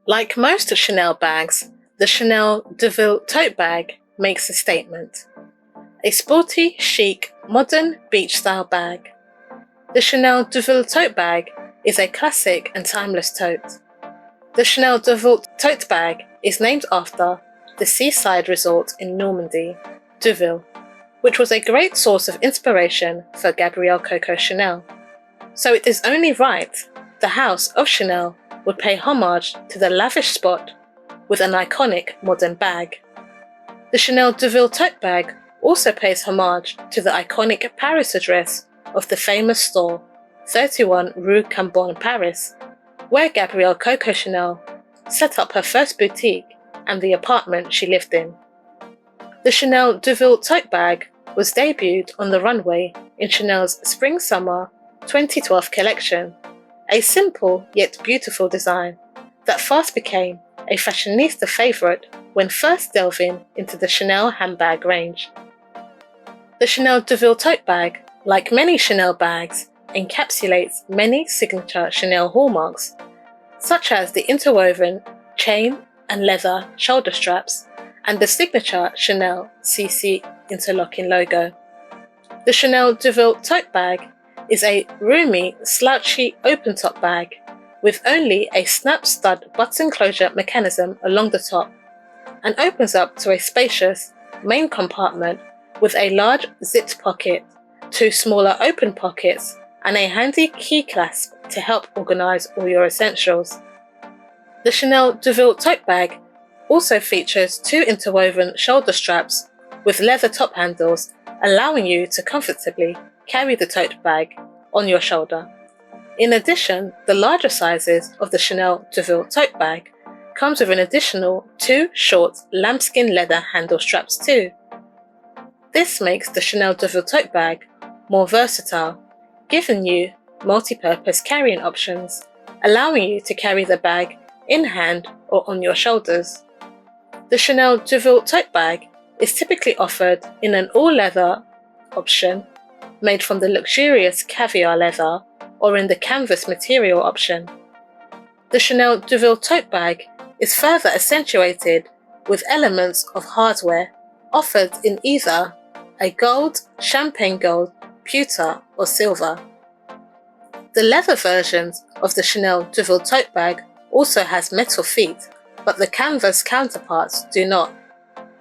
Like most Chanel bags, the Chanel DeVille Tote Bag makes a statement. A sporty, chic, modern beach-style bag. The Chanel DeVille Tote Bag is a classic and timeless tote. The Chanel DeVille Tote Bag is named after the seaside resort in Normandy, DeVille, which was a great source of inspiration for Gabrielle Coco Chanel. So it is only right the House of Chanel would pay homage to the lavish spot with an iconic modern bag. The Chanel DeVille Tote Bag also pays homage to the iconic Paris address of the famous store, 31 Rue Cambon, Paris, where Gabrielle Coco Chanel set up her first boutique and the apartment she lived in. The Chanel DeVille Tote Bag was debuted on the runway in Chanel's Spring-Summer 2012 collection, a simple yet beautiful design that fast became a fashionista favourite when first delving into the Chanel handbag range. The Chanel DeVille Tote Bag, like many Chanel bags, encapsulates many signature Chanel hallmarks, such as the interwoven chain and leather shoulder straps and the signature Chanel CC interlocking logo. The Chanel DeVille Tote Bag is a roomy, slouchy open-top bag with only a snap stud button closure mechanism along the top and opens up to a spacious main compartment with a large zipped pocket, two smaller open pockets, and a handy key clasp to help organise all your essentials. The Chanel DeVille Tote Bag also features two interwoven shoulder straps with leather top handles, allowing you to comfortably carry the tote bag on your shoulder. In addition, the larger sizes of the Chanel DeVille Tote Bag comes with an additional two short lambskin leather handle straps too. This makes the Chanel DeVille Tote Bag more versatile, giving you multi-purpose carrying options, allowing you to carry the bag in hand or on your shoulders. The Chanel DeVille Tote Bag is typically offered in an all-leather option made from the luxurious caviar leather or in the canvas material option. The Chanel DeVille Tote Bag is further accentuated with elements of hardware offered in either a gold, champagne gold, pewter or silver. The leather versions of the Chanel DeVille Tote Bag also has metal feet, but the canvas counterparts do not.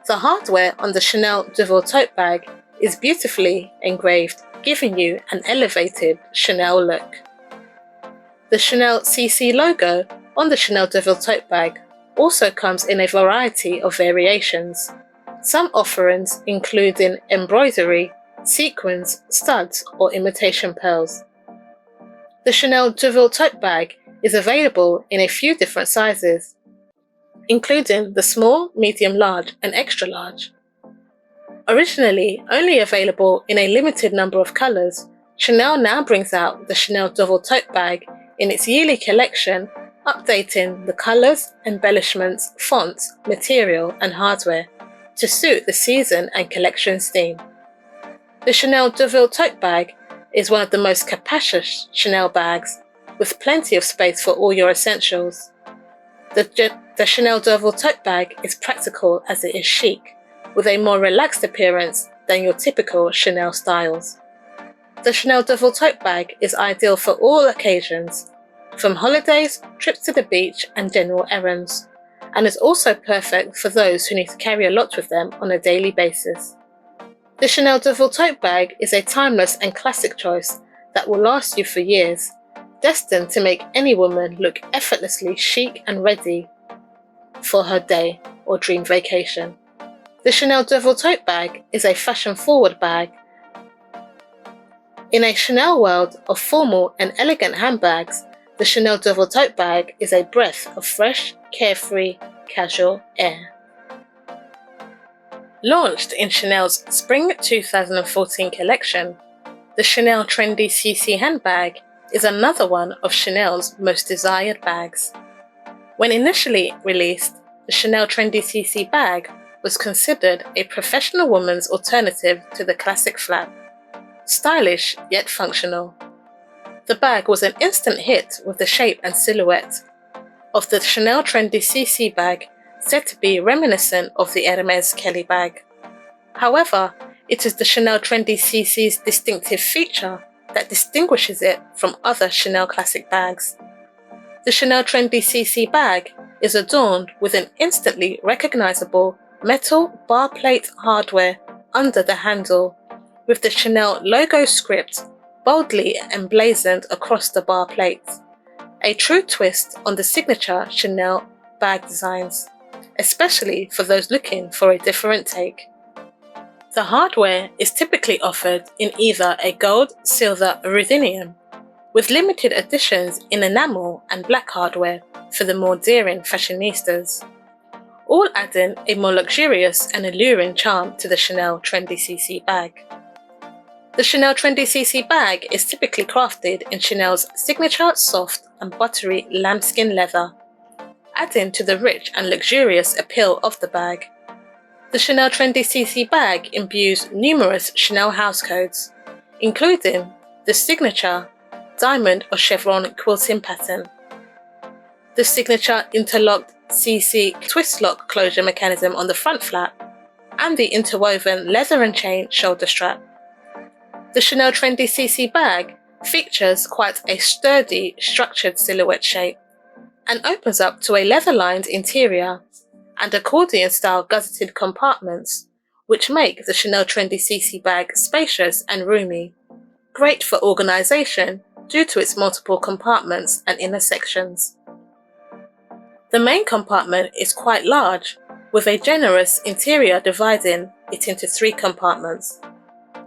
The hardware on the Chanel DeVille Tote Bag is beautifully engraved, giving you an elevated Chanel look. The Chanel CC logo on the Chanel DeVille Tote Bag also comes in a variety of variations, some offerings including embroidery, sequins, studs or imitation pearls. The Chanel DeVille Tote Bag is available in a few different sizes, including the small, medium large and extra large. Originally only available in a limited number of colours, Chanel now brings out the Chanel DeVille Tote Bag in its yearly collection, updating the colours, embellishments, fonts, material and hardware to suit the season and collection's theme. The Chanel DeVille Tote Bag is one of the most capacious Chanel bags, with plenty of space for all your essentials. The Chanel DeVille Tote Bag is practical as it is chic, with a more relaxed appearance than your typical Chanel styles. The Chanel DeVille Tote Bag is ideal for all occasions, from holidays, trips to the beach and general errands, and is also perfect for those who need to carry a lot with them on a daily basis. The Chanel DeVille Tote Bag is a timeless and classic choice that will last you for years, destined to make any woman look effortlessly chic and ready for her day or dream vacation. The Chanel DeVille Tote Bag is a fashion-forward bag. In a Chanel world of formal and elegant handbags, the Chanel DeVille Tote Bag is a breath of fresh, carefree, casual air. Launched in Chanel's Spring 2014 collection, the Chanel Trendy CC handbag is another one of Chanel's most desired bags. When initially released, the Chanel Trendy CC bag was considered a professional woman's alternative to the classic flap. Stylish yet functional. The bag was an instant hit with the shape and silhouette. of the Chanel Trendy CC bag, said to be reminiscent of the Hermes Kelly bag. However, it is the Chanel Trendy CC's distinctive feature that distinguishes it from other Chanel classic bags. The Chanel Trendy CC bag is adorned with an instantly recognizable metal bar plate hardware under the handle, with the Chanel logo script boldly emblazoned across the bar plate, a true twist on the signature Chanel bag designs, especially for those looking for a different take. The hardware is typically offered in either a gold, silver, or ruthenium, with limited editions in enamel and black hardware for the more daring fashionistas, all adding a more luxurious and alluring charm to the Chanel Trendy CC bag. The Chanel Trendy CC bag is typically crafted in Chanel's signature soft and buttery lambskin leather, adding to the rich and luxurious appeal of the bag. The Chanel Trendy CC bag imbues numerous Chanel house codes, including the signature diamond or chevron quilting pattern, the signature interlocked CC twist lock closure mechanism on the front flap, and the interwoven leather and chain shoulder strap. The Chanel Trendy CC bag features quite a sturdy, structured silhouette shape and opens up to a leather-lined interior and accordion-style gusseted compartments, which make the Chanel Trendy CC bag spacious and roomy, great for organisation due to its multiple compartments and inner sections. The main compartment is quite large, with a generous interior dividing it into 3 compartments: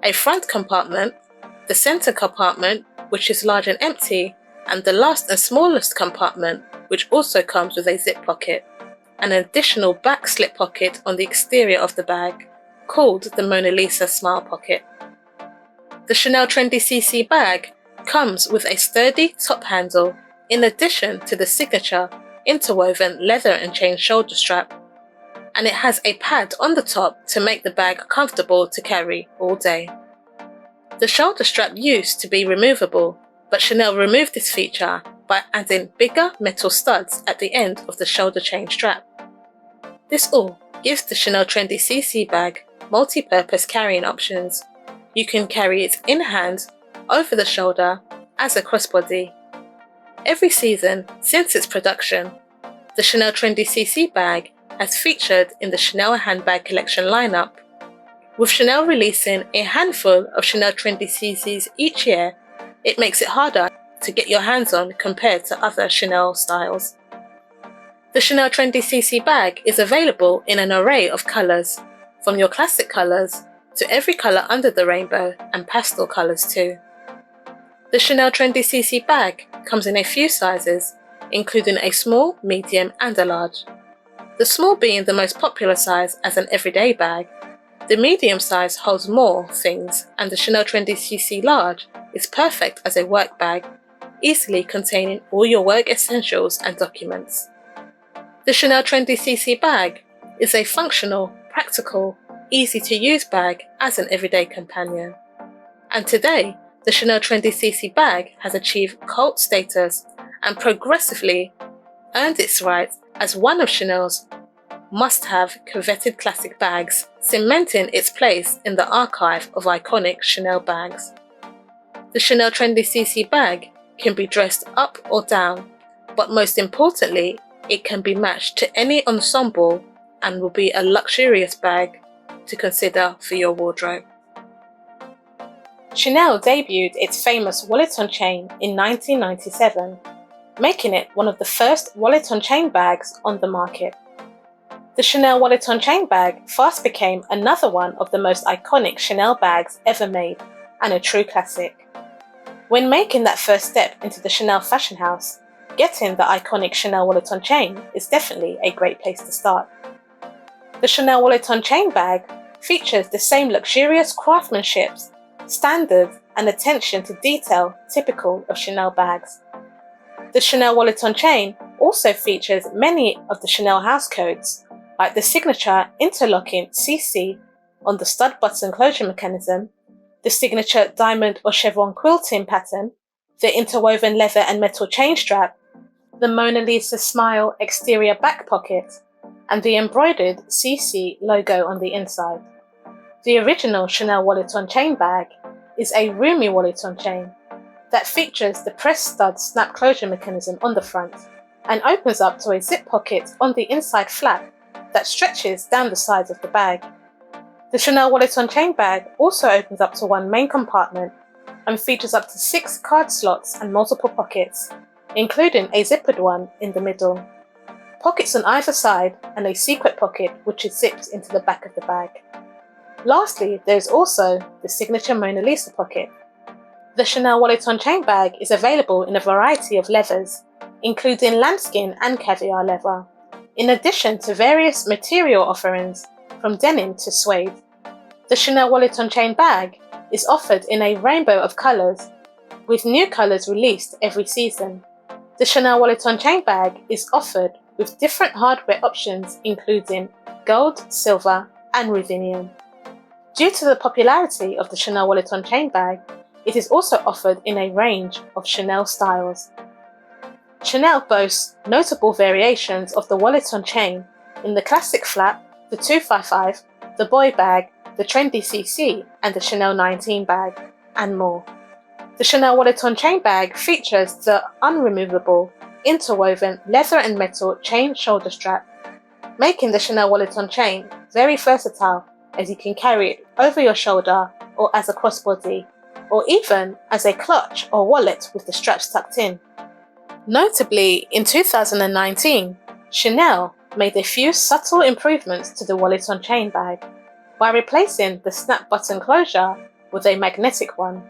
a front compartment, the centre compartment, which is large and empty, and the last and smallest compartment, which also comes with a zip pocket, and an additional back slip pocket on the exterior of the bag, called the Mona Lisa Smile Pocket. The Chanel Trendy CC bag comes with a sturdy top handle in addition to the signature interwoven leather and chain shoulder strap, and it has a pad on the top to make the bag comfortable to carry all day. The shoulder strap used to be removable, but Chanel removed this feature by adding bigger metal studs at the end of the shoulder chain strap. This all gives the Chanel Trendy CC bag multi-purpose carrying options. You can carry it in hand, over the shoulder, as a crossbody. Every season since its production, the Chanel Trendy CC bag has featured in the Chanel handbag collection lineup, with Chanel releasing a handful of Chanel Trendy CCs each year. It makes it harder to get your hands on compared to other Chanel styles. The Chanel Trendy CC bag is available in an array of colours, from your classic colours to every colour under the rainbow and pastel colours too. The Chanel Trendy CC bag comes in a few sizes, including a small, medium and a large. The small being the most popular size as an everyday bag. The medium size holds more things, and the Chanel Trendy CC large is perfect as a work bag, easily containing all your work essentials and documents. The Chanel Trendy CC bag is a functional, practical, easy to use bag as an everyday companion. And today, the Chanel Trendy CC bag has achieved cult status and progressively earned its right as one of Chanel's must-have coveted classic bags, cementing its place in the archive of iconic Chanel bags. The Chanel Trendy CC bag can be dressed up or down, but most importantly, it can be matched to any ensemble and will be a luxurious bag to consider for your wardrobe. Chanel debuted its famous wallet-on-chain in 1997, making it one of the first wallet-on-chain bags on the market. The Chanel wallet-on-chain bag fast became another one of the most iconic Chanel bags ever made, and a true classic. When making that first step into the Chanel fashion house, getting the iconic Chanel wallet-on-chain is definitely a great place to start. The Chanel wallet-on-chain bag features the same luxurious craftsmanship, standards and attention to detail typical of Chanel bags. The Chanel wallet-on-chain also features many of the Chanel house codes, like the signature interlocking CC on the stud button closure mechanism, the signature diamond or chevron quilting pattern, the interwoven leather and metal chain strap, the Mona Lisa Smile exterior back pocket, and the embroidered CC logo on the inside. The original Chanel wallet on chain bag is a roomy wallet on chain that features the press stud snap closure mechanism on the front and opens up to a zip pocket on the inside flap that stretches down the sides of the bag. The Chanel wallet on chain bag also opens up to one main compartment and features up to 6 card slots and multiple pockets, including a zippered one in the middle, pockets on either side, and a secret pocket which is zipped into the back of the bag. Lastly, there is also the signature Mona Lisa pocket. The Chanel wallet on chain bag is available in a variety of leathers, including lambskin and caviar leather, in addition to various material offerings from denim to suede. The Chanel wallet on chain bag is offered in a rainbow of colours, with new colours released every season. The Chanel wallet on chain bag is offered with different hardware options including gold, silver and ruthenium. Due to the popularity of the Chanel wallet on chain bag, it is also offered in a range of Chanel styles. Chanel boasts notable variations of the wallet on chain in the classic flap, the 255, the boy bag, the Trendy CC and the Chanel 19 bag, and more. The Chanel wallet on chain bag features the unremovable, interwoven leather and metal chain shoulder strap, making the Chanel wallet on chain very versatile, as you can carry it over your shoulder or as a crossbody, or even as a clutch or wallet with the straps tucked in. Notably, in 2019, Chanel made a few subtle improvements to the wallet on chain bag by replacing the snap button closure with a magnetic one.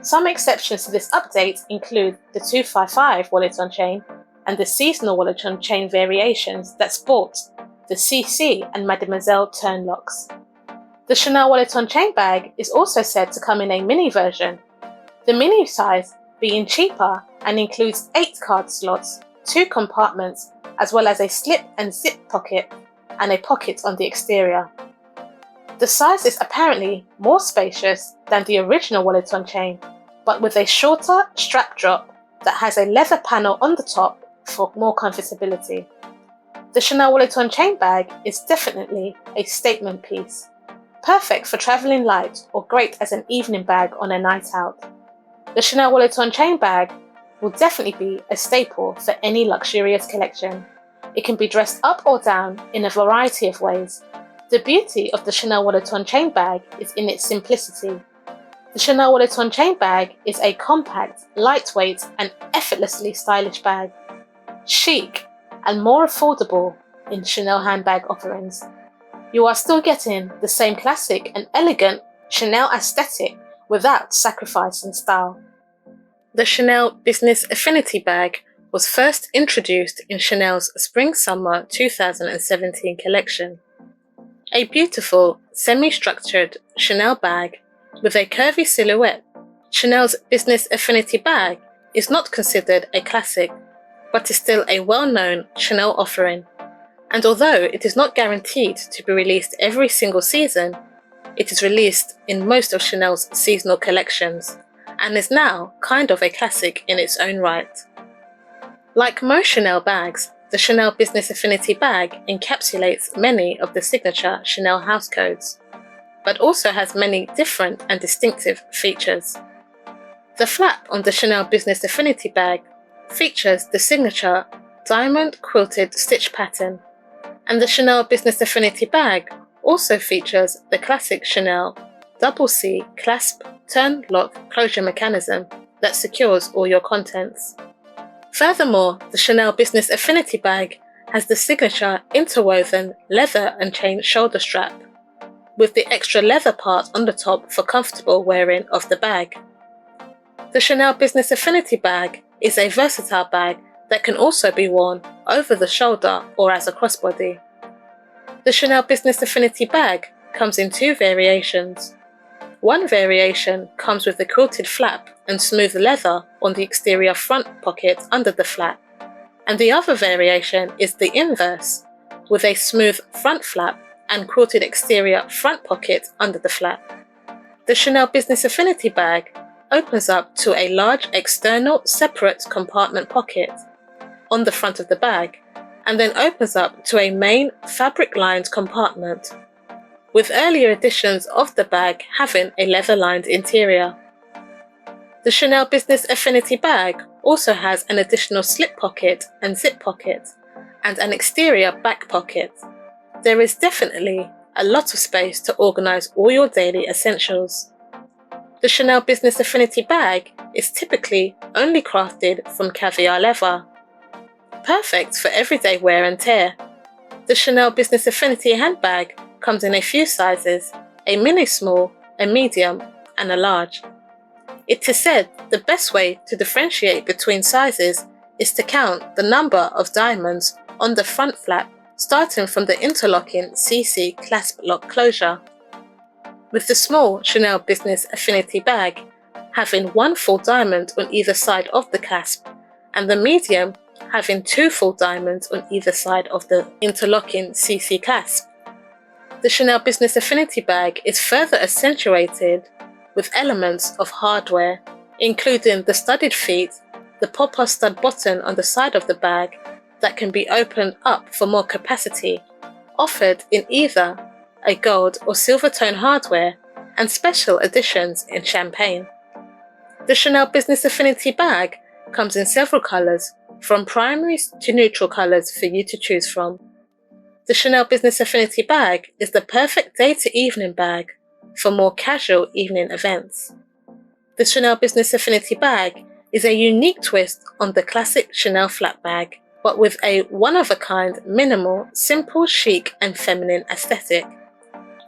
Some exceptions to this update include the 255 wallet on chain and the seasonal wallet on chain variations that sport the CC and Mademoiselle turn locks. The Chanel wallet on chain bag is also said to come in a mini version, the mini size being cheaper and includes 8 card slots, 2 compartments, as well as a slip and zip pocket and a pocket on the exterior. The size is apparently more spacious than the original wallet on chain, but with a shorter strap drop that has a leather panel on the top for more comfortability. The Chanel wallet on chain bag is definitely a statement piece, perfect for travelling light or great as an evening bag on a night out. The Chanel wallet on chain bag will definitely be a staple for any luxurious collection. It can be dressed up or down in a variety of ways. The beauty of the Chanel wallet on chain bag is in its simplicity. The Chanel wallet on chain bag is a compact, lightweight and effortlessly stylish bag, chic and more affordable in Chanel handbag offerings. You are still getting the same classic and elegant Chanel aesthetic without sacrificing style. The Chanel Business Affinity bag was first introduced in Chanel's Spring-Summer 2017 collection. A beautiful, semi-structured Chanel bag with a curvy silhouette, Chanel's Business Affinity bag is not considered a classic, but is still a well-known Chanel offering. And although it is not guaranteed to be released every single season, it is released in most of Chanel's seasonal collections, and is now kind of a classic in its own right. Like most Chanel bags, the Chanel Business Affinity bag encapsulates many of the signature Chanel house codes, but also has many different and distinctive features. The flap on the Chanel Business Affinity bag features the signature diamond quilted stitch pattern, and the Chanel Business Affinity bag also features the classic Chanel double C clasp turn lock closure mechanism that secures all your contents. Furthermore, the Chanel Business Affinity bag has the signature interwoven leather and chain shoulder strap, with the extra leather part on the top for comfortable wearing of the bag. The Chanel Business Affinity bag is a versatile bag that can also be worn over the shoulder or as a crossbody. The Chanel Business Affinity bag comes in 2 variations. One variation comes with the quilted flap and smooth leather on the exterior front pocket under the flap, and the other variation is the inverse, with a smooth front flap and quilted exterior front pocket under the flap. The Chanel Business Affinity bag opens up to a large external separate compartment pocket, on the front of the bag and then opens up to a main fabric-lined compartment, with earlier editions of the bag having a leather-lined interior. The Chanel Business Affinity bag also has an additional slip pocket and zip pocket, and an exterior back pocket. There is definitely a lot of space to organise all your daily essentials. The Chanel Business Affinity bag is typically only crafted from caviar leather, perfect for everyday wear and tear. The Chanel Business Affinity handbag comes in a few sizes: a mini small, a medium, and a large. It is said the best way to differentiate between sizes is to count the number of diamonds on the front flap, starting from the interlocking CC clasp lock closure, with the small Chanel Business Affinity bag having one full diamond on either side of the clasp, and the medium having two full diamonds on either side of the interlocking CC clasp. The Chanel Business Affinity bag is further accentuated with elements of hardware, including the studded feet, the pop-up stud button on the side of the bag that can be opened up for more capacity, offered in either a gold or silver tone hardware, and special editions in champagne. The Chanel Business Affinity bag comes in several colours, from primaries to neutral colours for you to choose from. The Chanel Business Affinity bag is the perfect day-to-evening bag for more casual evening events. The Chanel Business Affinity bag is a unique twist on the classic Chanel flat bag, but with a one-of-a-kind, minimal, simple, chic and feminine aesthetic.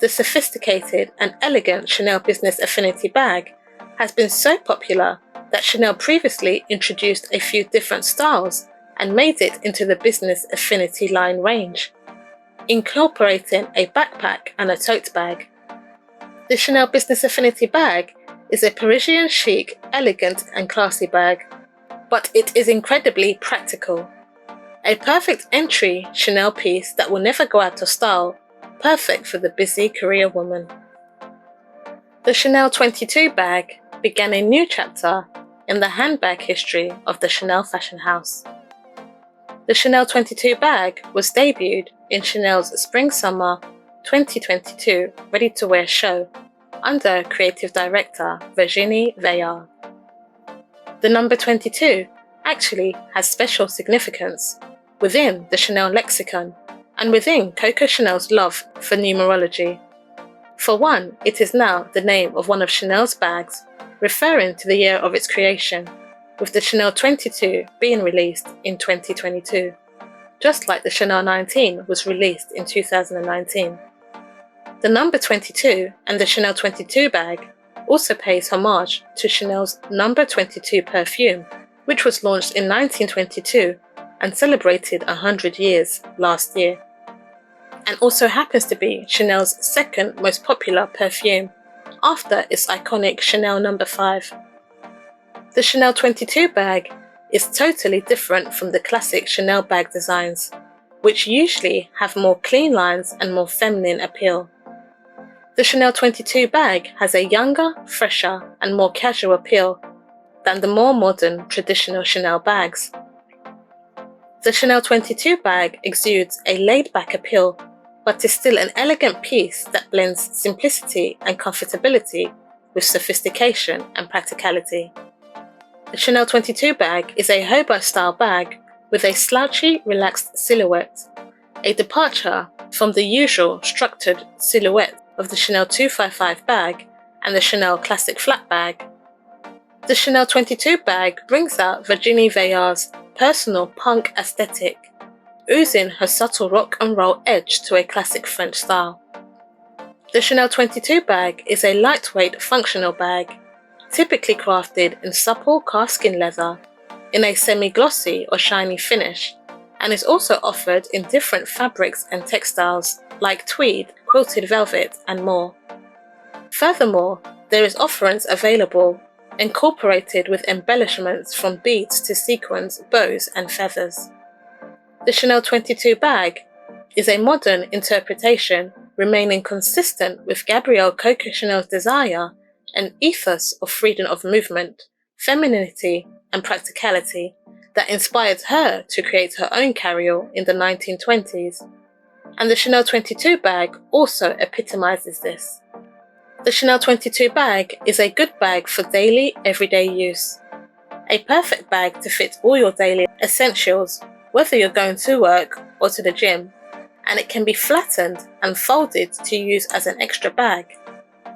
The sophisticated and elegant Chanel Business Affinity bag has been so popular that Chanel previously introduced a few different styles and made it into the Business Affinity line range, incorporating a backpack and a tote bag. The Chanel Business Affinity bag is a Parisian chic, elegant and classy bag, but it is incredibly practical. A perfect entry Chanel piece that will never go out of style, perfect for the busy career woman. The Chanel 22 bag began a new chapter in the handbag history of the Chanel fashion house. The Chanel 22 bag was debuted in Chanel's Spring-Summer 2022 ready-to-wear show under creative director Virginie Veillard. The number 22 actually has special significance within the Chanel lexicon and within Coco Chanel's love for numerology. For one, it is now the name of one of Chanel's bags, referring to the year of its creation, with the Chanel 22 being released in 2022, just like the Chanel 19 was released in 2019. The number 22 and the Chanel 22 bag also pays homage to Chanel's number 22 perfume, which was launched in 1922 and celebrated 100 years last year, and also happens to be Chanel's second most popular perfume, after its iconic Chanel No. 5. The Chanel 22 bag is totally different from the classic Chanel bag designs, which usually have more clean lines and more feminine appeal. The Chanel 22 bag has a younger, fresher and more casual appeal than the more modern traditional Chanel bags. The Chanel 22 bag exudes a laid-back appeal, but is still an elegant piece that blends simplicity and comfortability with sophistication and practicality. The Chanel 22 bag is a hobo-style bag with a slouchy, relaxed silhouette, a departure from the usual structured silhouette of the Chanel 255 bag and the Chanel Classic Flat bag. The Chanel 22 bag brings out Virginie Veillard's personal punk aesthetic, oozing her subtle rock and roll edge to a classic French style. The Chanel 22 bag is a lightweight functional bag, typically crafted in supple calfskin leather in a semi-glossy or shiny finish, and is also offered in different fabrics and textiles like tweed, quilted velvet and more. Furthermore, there is offerings available incorporated with embellishments from beads to sequins, bows and feathers. The Chanel 22 bag is a modern interpretation remaining consistent with Gabrielle Coco Chanel's desire and ethos of freedom of movement, femininity and practicality, that inspired her to create her own carry-all in the 1920s, and the Chanel 22 bag also epitomizes this. The Chanel 22 bag is a good bag for daily, everyday use. A perfect bag to fit all your daily essentials, whether you're going to work or to the gym, and it can be flattened and folded to use as an extra bag.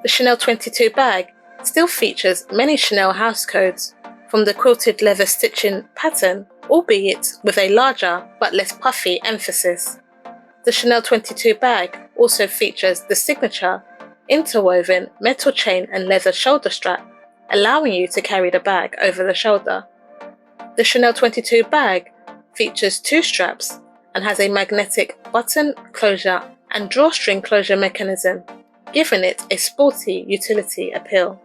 The Chanel 22 bag still features many Chanel house codes, from the quilted leather stitching pattern, albeit with a larger but less puffy emphasis. The Chanel 22 bag also features the signature interwoven metal chain and leather shoulder strap, allowing you to carry the bag over the shoulder. The Chanel 22 bag features two straps and has a magnetic button closure and drawstring closure mechanism, giving it a sporty utility appeal.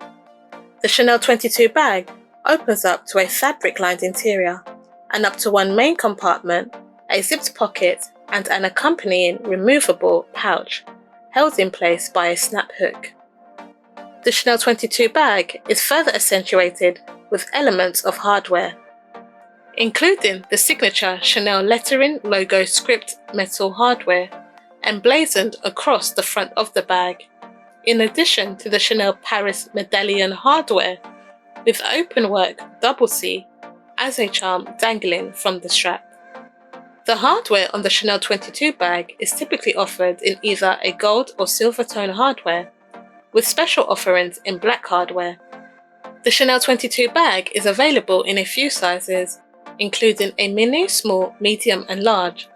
The Chanel 22 bag opens up to a fabric-lined interior and up to one main compartment, a zipped pocket, and an accompanying removable pouch held in place by a snap hook. The Chanel 22 bag is further accentuated with elements of hardware, including the signature Chanel lettering logo script metal hardware emblazoned across the front of the bag, in addition to the Chanel Paris medallion hardware with openwork double C as a charm dangling from the strap. The hardware on the Chanel 22 bag is typically offered in either a gold or silver tone hardware, with special offerings in black hardware. The Chanel 22 bag is available in a few sizes, including a mini, small, medium and large,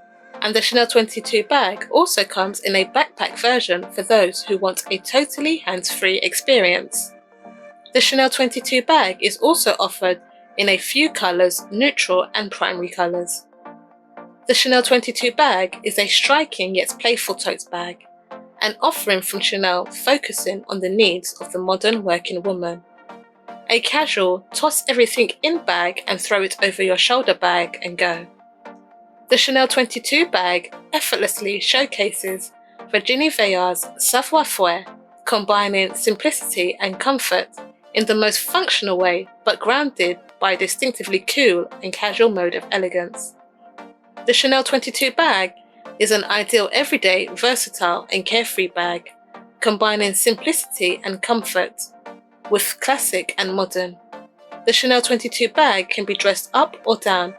and the Chanel 22 bag also comes in a backpack version for those who want a totally hands-free experience. The Chanel 22 bag is also offered in a few colours, neutral and primary colours. The Chanel 22 bag is a striking yet playful tote bag, an offering from Chanel focusing on the needs of the modern working woman. A casual, toss everything in bag and throw it over your shoulder bag and go. The Chanel 22 bag effortlessly showcases Virginie Viard's savoir-faire, combining simplicity and comfort in the most functional way, but grounded by a distinctively cool and casual mode of elegance. The Chanel 22 bag is an ideal everyday, versatile and carefree bag, combining simplicity and comfort with classic and modern. The Chanel 22 bag can be dressed up or down,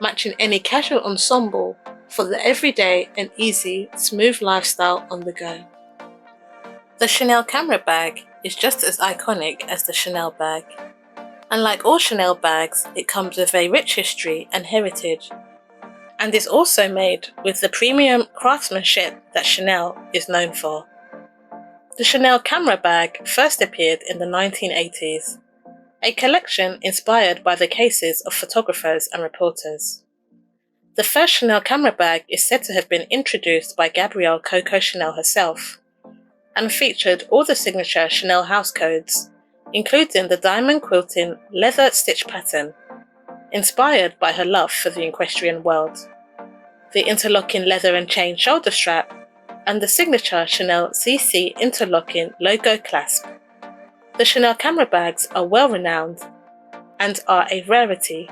matching any casual ensemble for the everyday and easy, smooth lifestyle on the go. The Chanel camera bag is just as iconic as the Chanel bag. Unlike all Chanel bags, it comes with a rich history and heritage, and is also made with the premium craftsmanship that Chanel is known for. The Chanel camera bag first appeared in the 1980s, a collection inspired by the cases of photographers and reporters. The first Chanel camera bag is said to have been introduced by Gabrielle Coco Chanel herself, and featured all the signature Chanel house codes, including the diamond quilting leather stitch pattern, inspired by her love for the equestrian world, the interlocking leather and chain shoulder strap, and the signature Chanel CC interlocking logo clasp. The Chanel camera bags are well renowned and are a rarity,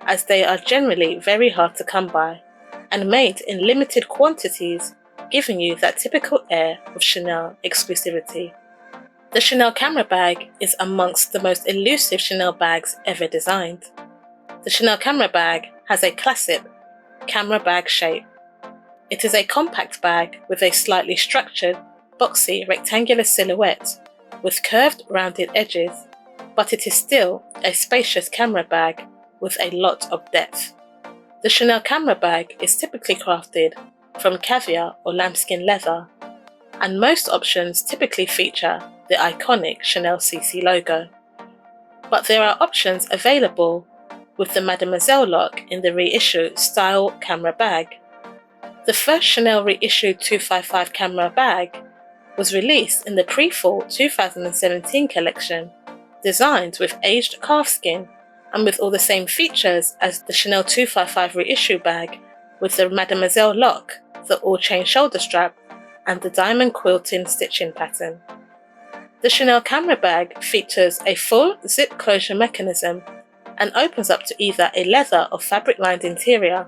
as they are generally very hard to come by and made in limited quantities, giving you that typical air of Chanel exclusivity. The Chanel camera bag is amongst the most elusive Chanel bags ever designed. The Chanel camera bag has a classic camera bag shape. It is a compact bag with a slightly structured, boxy, rectangular silhouette with curved, rounded edges, but it is still a spacious camera bag with a lot of depth. The Chanel camera bag is typically crafted from caviar or lambskin leather, and most options typically feature the iconic Chanel CC logo. But there are options available with the Mademoiselle lock in the reissue style camera bag. The first Chanel reissued 255 camera bag was released in the pre-fall 2017 collection, designed with aged calfskin and with all the same features as the Chanel 255 reissue bag, with the Mademoiselle lock, the all-chain shoulder strap, and the diamond quilting stitching pattern. The Chanel camera bag features a full zip closure mechanism and opens up to either a leather or fabric-lined interior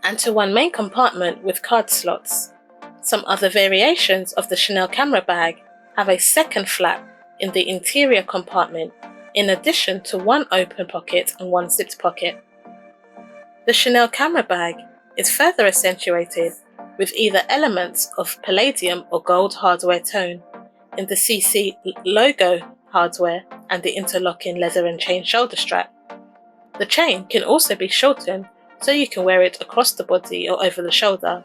and to one main compartment with card slots. Some other variations of the Chanel camera bag have a second flap in the interior compartment, in addition to one open pocket and one zipped pocket. The Chanel camera bag is further accentuated with either elements of palladium or gold hardware tone in the CC logo hardware and the interlocking leather and chain shoulder strap. The chain can also be shortened so you can wear it across the body or over the shoulder.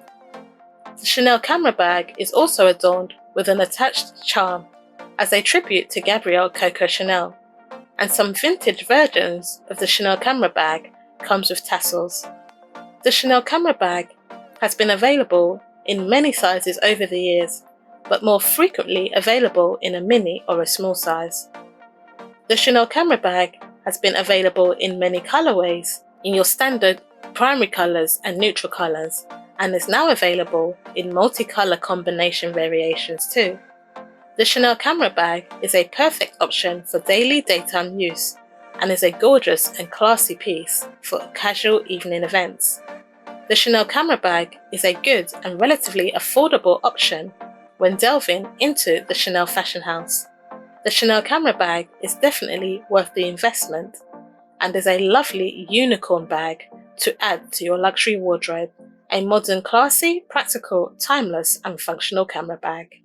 The Chanel camera bag is also adorned with an attached charm as a tribute to Gabrielle Coco Chanel, and some vintage versions of the Chanel camera bag comes with tassels. The Chanel camera bag has been available in many sizes over the years, but more frequently available in a mini or a small size. The Chanel camera bag has been available in many colorways, in your standard primary colors and neutral colors, and is now available in multicolor combination variations too. The Chanel camera bag is a perfect option for daily daytime use and is a gorgeous and classy piece for casual evening events. The Chanel camera bag is a good and relatively affordable option when delving into the Chanel fashion house. The Chanel camera bag is definitely worth the investment and is a lovely unicorn bag to add to your luxury wardrobe, a modern, classy, practical, timeless and functional camera bag.